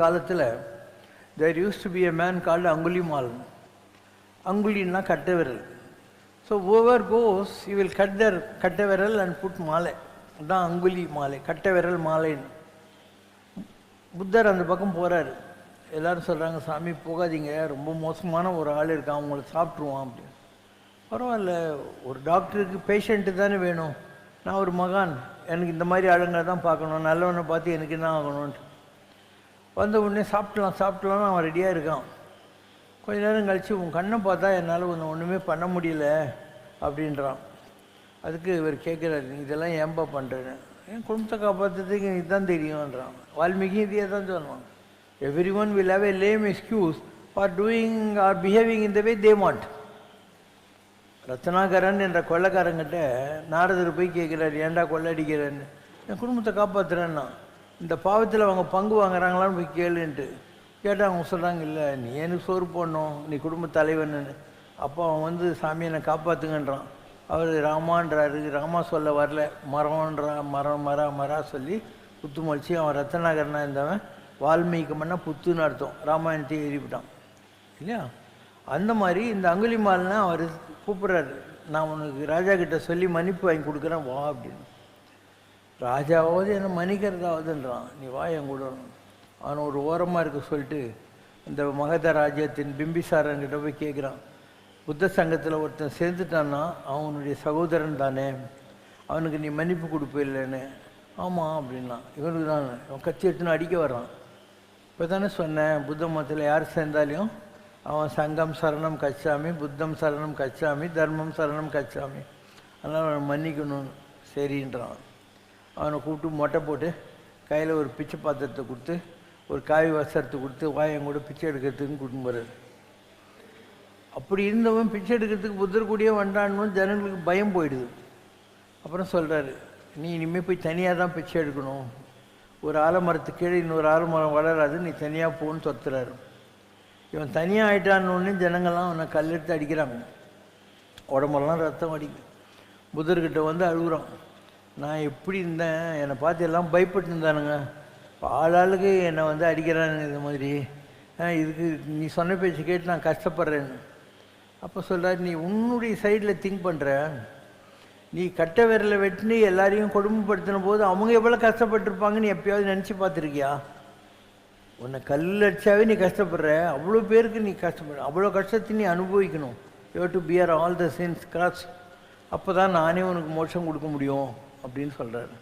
காலத்தில் there used to be a man called Angulimal. Angulina கட்டை விரல். So whoever goes, he will cut their கட்டை விரல் and put மாலை. அதான் அங்குலி மாலை, கட்டை விரல் மாலைன்னு. புத்தர் அந்த பக்கம் போகிறாரு. எல்லோரும் சொல்கிறாங்க, சாமி போகாதீங்க, ரொம்ப மோசமான ஒரு ஆள் இருக்கான், அவங்கள சாப்பிட்ருவான் அப்படின்னு. பரவாயில்ல, ஒரு டாக்டருக்கு பேஷண்ட்டு தானே வேணும். நான் ஒரு மகான், எனக்கு இந்த மாதிரி ஆளுங்களை தான் பார்க்கணும், நல்லவனை பார்த்து எனக்கு என்ன ஆகணும்ன்ட்டு வந்த உடனே சாப்பிட்லான்னு அவன் ரெடியாக இருக்கான். கொஞ்ச நேரம் கழித்து உன் கண்ணை பார்த்தா என்னால் ஒன்றுமே பண்ண முடியல அப்படின்றான். அதுக்கு இவர் கேட்குறாரு, நீ இதெல்லாம் ஏன்பா பண்ணுறேன்னு. என் குடும்பத்தை காப்பாற்றுறதுக்கு இதுதான் தெரியும்ன்றான். வால்மீகி இதையே தான் சொல்லுவான். Every one will have a லேம் excuse for doing R behaving in the way they want. Ratnakaran என்ற கொள்ளைக்காரங்கிட்ட நாரதர் போய் கேட்குறாரு, ஏன்டா கொள்ளடிக்கிறேன்னு. என் குடும்பத்தை காப்பாற்றுறேன்னா, இந்த பாவத்தில் அவங்க பங்கு வாங்குறாங்களான்னு போய் கேளுன்ட்டு கேட்டால் அவங்க சொல்கிறாங்க, இல்லை நீ எனக்கு சோறு போடணும், நீ குடும்ப தலைவன்னு. அப்போ அவன் சாமி என்னை காப்பாற்றுங்கன்றான். அவர் ராமான்றாரு, ராமா சொல்ல வரல, மரா சொல்லி புத்து மொழிச்சு அவன் ரத்னாகரனா இருந்தவன் வால்மீகி மன்னா புத்துன்னு அர்த்தம், ராமாயணத்தை எழுதிவிட்டான் இல்லையா. அந்த மாதிரி இந்த அங்குலிமால்னா அவர் கூப்பிட்றாரு, நான் உனக்கு ராஜா கிட்ட சொல்லி மன்னிப்பு வாங்கி கொடுக்குறேன் வா அப்படின்னு. ராஜாவாவது என்ன மன்னிக்கிறதாவதுன்றான், நீ வா என் கூட. அவனை ஒரு ஓரமாக இருக்க சொல்லிட்டு இந்த மகத ராஜ்யத்தின் பிம்பிசாரன்கிட்ட போய் கேட்குறான், புத்த சங்கத்தில் ஒருத்தன் சேர்ந்துட்டான்னா அவனுடைய சகோதரன் தானே, அவனுக்கு நீ மன்னிப்பு கொடுப்ப இல்லைன்னு. ஆமாம் அப்படின்னா. இவனுக்கு தான் அவன் கட்சி எடுத்துன்னு அடிக்க வர்றான். இப்போ தானே சொன்னேன், புத்த மதத்தில் யார் சேர்ந்தாலையும் அவன் சங்கம் சரணம் கச்சாமி, புத்தம் சரணம் கச்சாமி, தர்மம் சரணம் கச்சாமி, அதனால் அவனை மன்னிக்கணும்னு. சரின்றான். அவனை கூப்பிட்டு மொட்டை போட்டு கையில் ஒரு பிச்சை பாத்திரத்தை கொடுத்து ஒரு காவி வஸ்திரத்தை கொடுத்து வாயன் கூட பிச்சை எடுக்கிறதுக்குன்னு கூட்டின்னு போகிறார். அப்படி இருந்தவன் பிச்சை எடுக்கிறதுக்கு புத்தர் கூடயே வந்தான்னு ஜனங்களுக்கு பயம் போயிடுது. அப்புறம் சொல்கிறாரு, நீ இனிமேல் போய் தனியாக தான் பிச்சை எடுக்கணும், ஒரு ஆலமரத்துக்கு கீழே இன்னொரு ஆலமரம் வளராது, நீ தனியாக போன்னு தொத்துறாரு. இவன் தனியாக ஆகிட்டான்னு ஜனங்கள்லாம் அவனை கல்லெடுத்து அடிக்கிறாங்க, உடம்பெல்லாம் ரத்தம் அடிக்கும். புத்தர்கிட்ட அழுகுறான், நான் எப்படி இருந்தேன், என்னை பார்த்து எல்லாம் பயப்பட்டு இருந்தானுங்க, ஆளாளுக்கு என்னை அடிக்கிறானுங்க இது மாதிரி, இதுக்கு நீ சொன்ன பேச்சு கேட்டு நான் கஷ்டப்படுறேன்னு. அப்போ சொல்கிறார், நீ உன்னுடைய சைடில் திங்க் பண்ணுற, நீ கட்டை விரலை வெட்டினு எல்லாரையும் கொடுமைப்படுத்தின போது அவங்க எவ்வளோ கஷ்டப்பட்டுருப்பாங்கன்னு எப்பயாவது நினச்சி பார்த்துருக்கியா? உன்னை கல் அடித்தாவே நீ கஷ்டப்படுற, அவ்வளோ பேருக்கு நீ கஷ்டப்படுற, அவ்வளோ கஷ்டத்தை நீ அனுபவிக்கணும். You have to bear all the sins cross. அப்போ தான் நானே உனக்கு மோட்சம் கொடுக்க முடியும் அப்படின்னு சொல்கிறாரு.